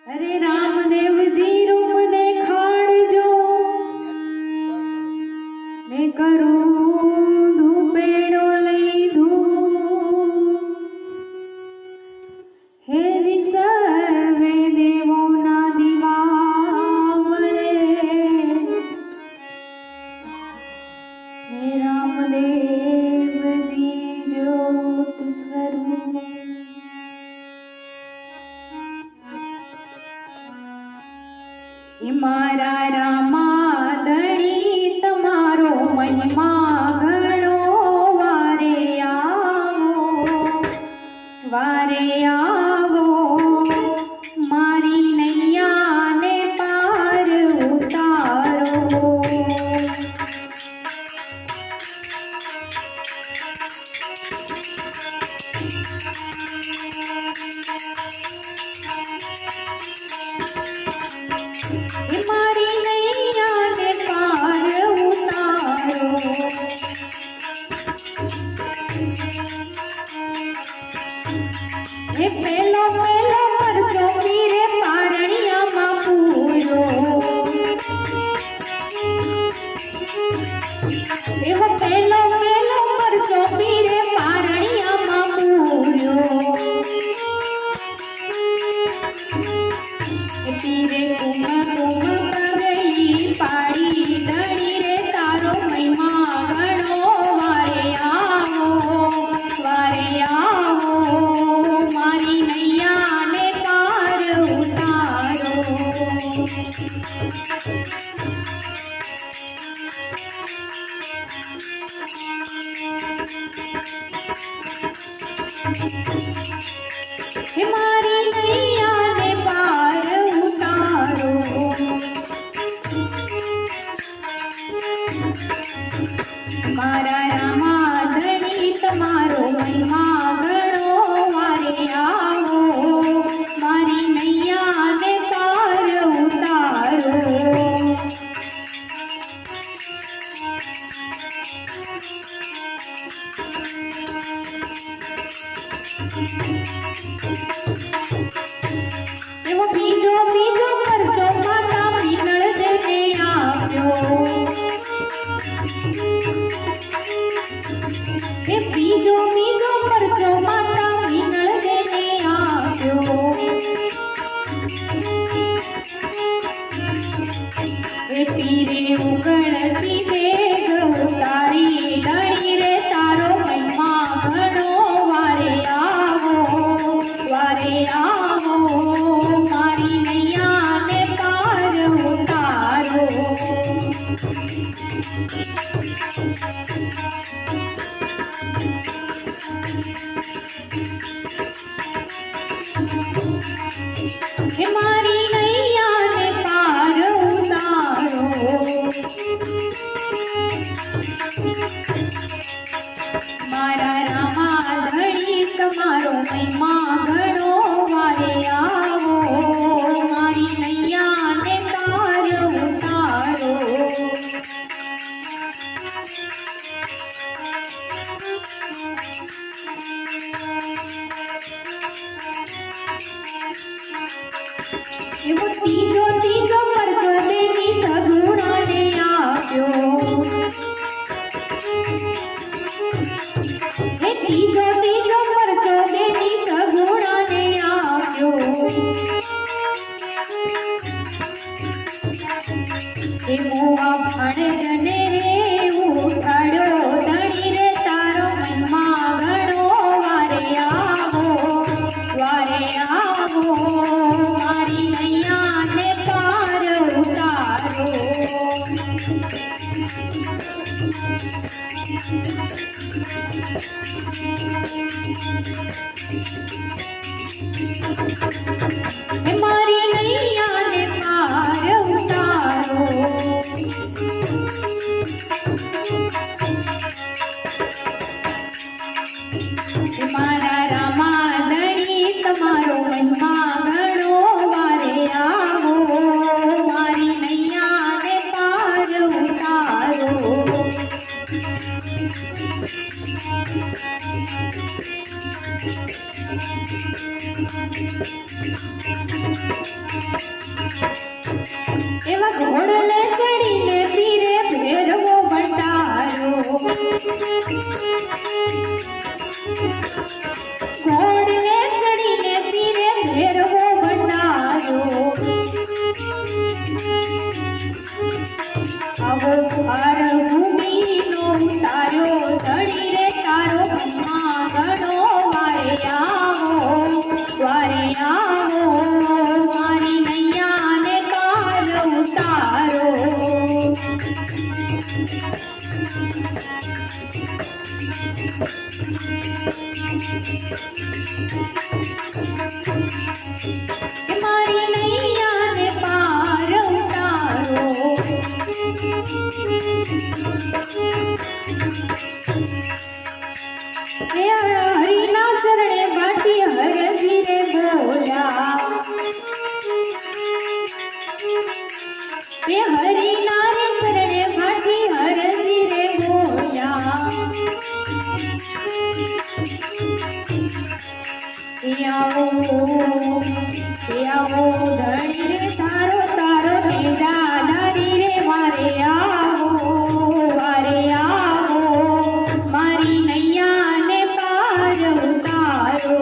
અરે રામદેવજી રૂપ દેખાડજો ને કરું ધૂપેડો લઈ ધૂ હેજી સર્વે દેવોના દીવા મળે હે રામદેવજી જ્યોત સ્વરૂપ મારા રામા ધણી તમારો મહિમા ઘણો વારે આવો મારી નૈયાને પાર ઉતારો મારી નૈયાને પાર ઉતારો હે પેલો પરચો પીરે પારણિયામાં પૂરો એવો પેલો પરચો પીરે પારણિયામાં પૂરો પીરે કુમ પગઈ પાડી ધણી રે તારો મહિમા ઘણો વારે આવો મારી નૈયાને પાર ઉતારો હે મારી નૈયાને પાર ઉતારો મારા રામા ધણી તમારો મહિમા ઘણો વારે આવો મારી નૈયાને પાર ઉતારો એવો બીજો પરચો માતા પિતળ દેને આપ્યો એ બીજો પરચો માતા પિતળ દેને આપ્યો એ પીરે ઉગડતી દેગ ઉતારી ધણી રે તારો મહિમા ઘણો વારે આવો મારી નૈયાને પાર ઉતારો હે મારી નૈયાને પાર ઉતારો મારા રામા ધણી તમારો મહિમા ઘણો વારે આવો મારી નૈયાને પાર ઉતારો એવો ત્રીજો પરચો દેવી સગુણાને આપ્યો હે ત્રીજો પરચો દેવી સગુણાને આપ્યો એ મોવા ભાણેજને રે ઉઠાડ્યો ધણી રે તારો મહિમા ઘણો વારે આવો મારી નૈયાને પાર ઉતારો હે મારી નૈયાને પાર ઉતારો એવા ઘોડલે ચડીને પીરે ભેરવો ભંડારો ઘોડલે ચડીને પીરે ભેરવો ભંડારો આવો ભાર ભૂમિનો ઉતાર્યો ધણી રે તારો ગણો વારે આવો મારી નૈયાને પાર ઉતારો મારી નૈયાને પાર ઉતારો હરિના શરણે બાટી હરજી રે બોલ્યા હરિના રે શરણે બાટી હરજી રે બોલ્યા આવો ધણી રે તારો તેજા ધારી રે વારે આવો મારી નૈયાને પાર ઉતારો